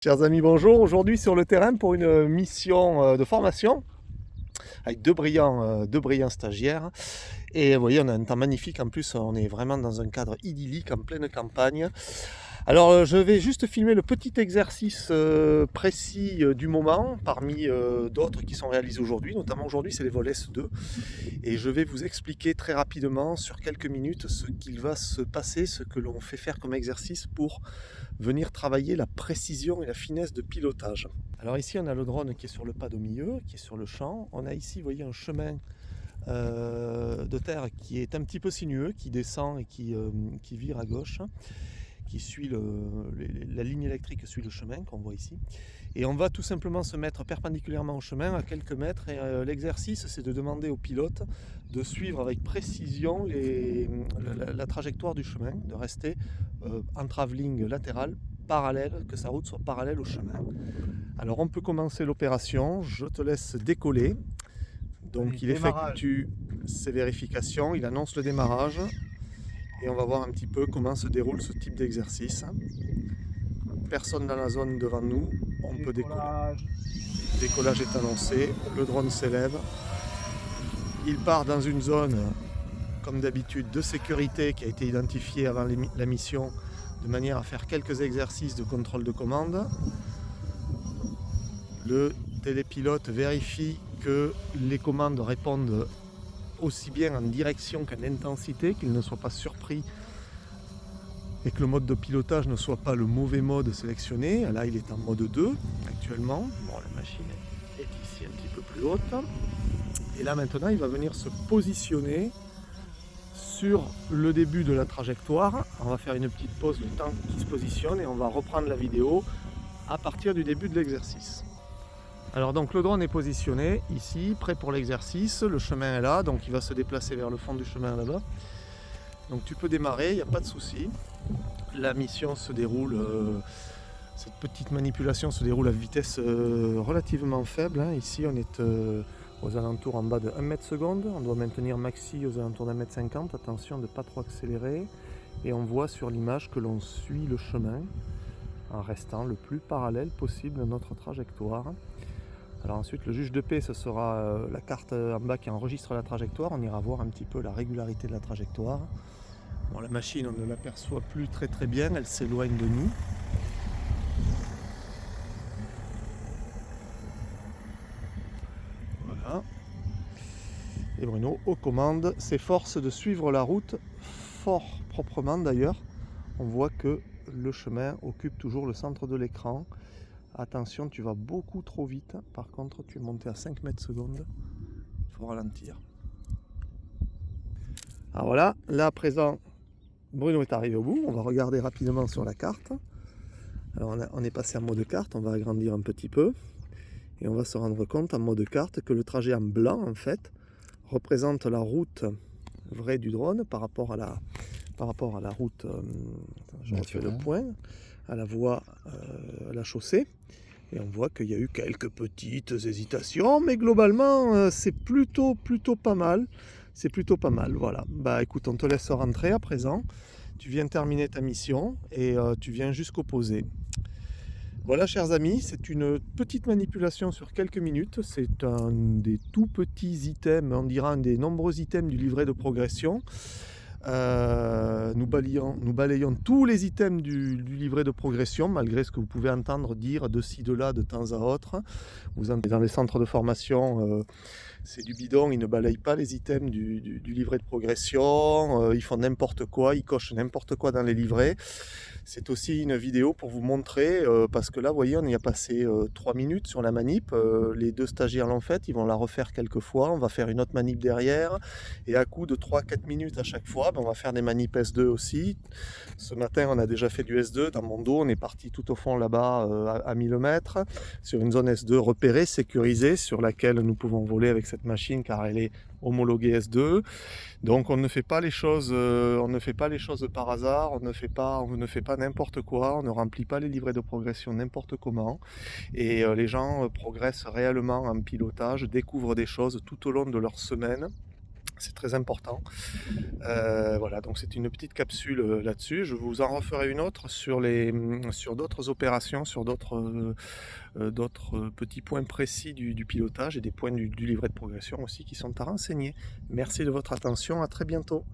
Chers amis, bonjour. Aujourd'hui sur le terrain pour une mission de formation avec deux brillants stagiaires. Et vous voyez, on a un temps magnifique. En plus, on est vraiment dans un cadre idyllique en pleine campagne. Alors, je vais juste filmer le petit exercice précis du moment parmi d'autres qui sont réalisés aujourd'hui. Notamment aujourd'hui, c'est les vols S2. Et je vais vous expliquer très rapidement, sur quelques minutes, ce qu'il va se passer, ce que l'on fait faire comme exercice pour venir travailler la précision et la finesse de pilotage. Alors ici, on a le drone qui est sur le pad au milieu, qui est sur le champ. On a ici, vous voyez, un chemin de terre qui est un petit peu sinueux, qui descend et qui vire à gauche, qui suit la ligne électrique suit le chemin qu'on voit ici. Et on va tout simplement se mettre perpendiculairement au chemin à quelques mètres. Et l'exercice, c'est de demander au pilote de suivre avec précision la trajectoire du chemin, de rester en travelling latéral, parallèle, que sa route soit parallèle au chemin. Alors on peut commencer l'opération, je te laisse décoller. Donc il effectue ses vérifications, il annonce le démarrage et on va voir un petit peu comment se déroule ce type d'exercice. Personne dans la zone devant nous, on peut décoller. Le décollage est annoncé, le drone s'élève. Il part dans une zone, comme d'habitude, de sécurité qui a été identifiée avant la mission, de manière à faire quelques exercices de contrôle de commande. Le télépilote vérifie que les commandes répondent aussi bien en direction qu'en intensité, qu'il ne soit pas surpris et que le mode de pilotage ne soit pas le mauvais mode sélectionné. Là, il est en mode 2 actuellement. Bon, la machine est ici un petit peu plus haute. Et là, maintenant, il va venir se positionner sur le début de la trajectoire. On va faire une petite pause, le temps qu'il se positionne, et on va reprendre la vidéo à partir du début de l'exercice. Alors donc le drone est positionné ici, prêt pour l'exercice, le chemin est là, donc il va se déplacer vers le fond du chemin là-bas. Donc tu peux démarrer, il n'y a pas de souci. La mission se déroule, cette petite manipulation se déroule à vitesse relativement faible. Ici on est aux alentours en bas de 1 mètre seconde, on doit maintenir maxi aux alentours d'1 mètre 50, attention de ne pas trop accélérer. Et on voit sur l'image que l'on suit le chemin en restant le plus parallèle possible à notre trajectoire. Alors ensuite, le juge de paix, ce sera la carte en bas qui enregistre la trajectoire. On ira voir un petit peu la régularité de la trajectoire. Bon, la machine, on ne l'aperçoit plus très bien, elle s'éloigne de nous. Voilà. Et Bruno, aux commandes, s'efforce de suivre la route fort proprement d'ailleurs. On voit que le chemin occupe toujours le centre de l'écran. Attention, tu vas beaucoup trop vite. Par contre, tu es monté à 5 mètres secondes. Il faut ralentir. Alors voilà, là à présent, Bruno est arrivé au bout. On va regarder rapidement sur la carte. Alors on est passé en mode carte. On va agrandir un petit peu. Et on va se rendre compte en mode carte que le trajet en blanc, en fait, représente la route vraie du drone par rapport à la route, je refais le point, à la voie, à la chaussée. Et on voit qu'il y a eu quelques petites hésitations, mais globalement, c'est plutôt pas mal. C'est plutôt pas mal, voilà. Bah écoute, on te laisse rentrer à présent. Tu viens terminer ta mission et tu viens jusqu'au posé. Voilà, chers amis, c'est une petite manipulation sur quelques minutes. C'est un des tout petits items, on dira un des nombreux items du livret de progression. Nous balayons tous les items du livret de progression, malgré ce que vous pouvez entendre dire de ci, de là, de temps à autre. Vous entrez dans les centres de formation, c'est du bidon, ils ne balayent pas les items du livret de progression, ils font n'importe quoi, ils cochent n'importe quoi dans les livrets. C'est aussi une vidéo pour vous montrer, parce que là, vous voyez, on y a passé 3 minutes sur la manip. Les deux stagiaires l'ont faite, ils vont la refaire quelques fois. On va faire une autre manip derrière. Et à coup de 3-4 minutes à chaque fois, on va faire des manips S2 aussi. Ce matin, on a déjà fait du S2 dans mon dos. On est parti tout au fond là-bas à 1000 mètres sur une zone S2 repérée, sécurisée, sur laquelle nous pouvons voler avec cette machine car elle est homologuée S2. Donc on ne fait pas les choses par hasard, on ne fait pas n'importe quoi, on ne remplit pas les livrets de progression n'importe comment. Et les gens progressent réellement en pilotage, découvrent des choses tout au long de leur semaine. C'est très important. Voilà, donc c'est une petite capsule là-dessus. Je vous en referai une autre sur d'autres opérations, sur d'autres petits points précis du pilotage et des points du livret de progression aussi qui sont à renseigner. Merci de votre attention, à très bientôt.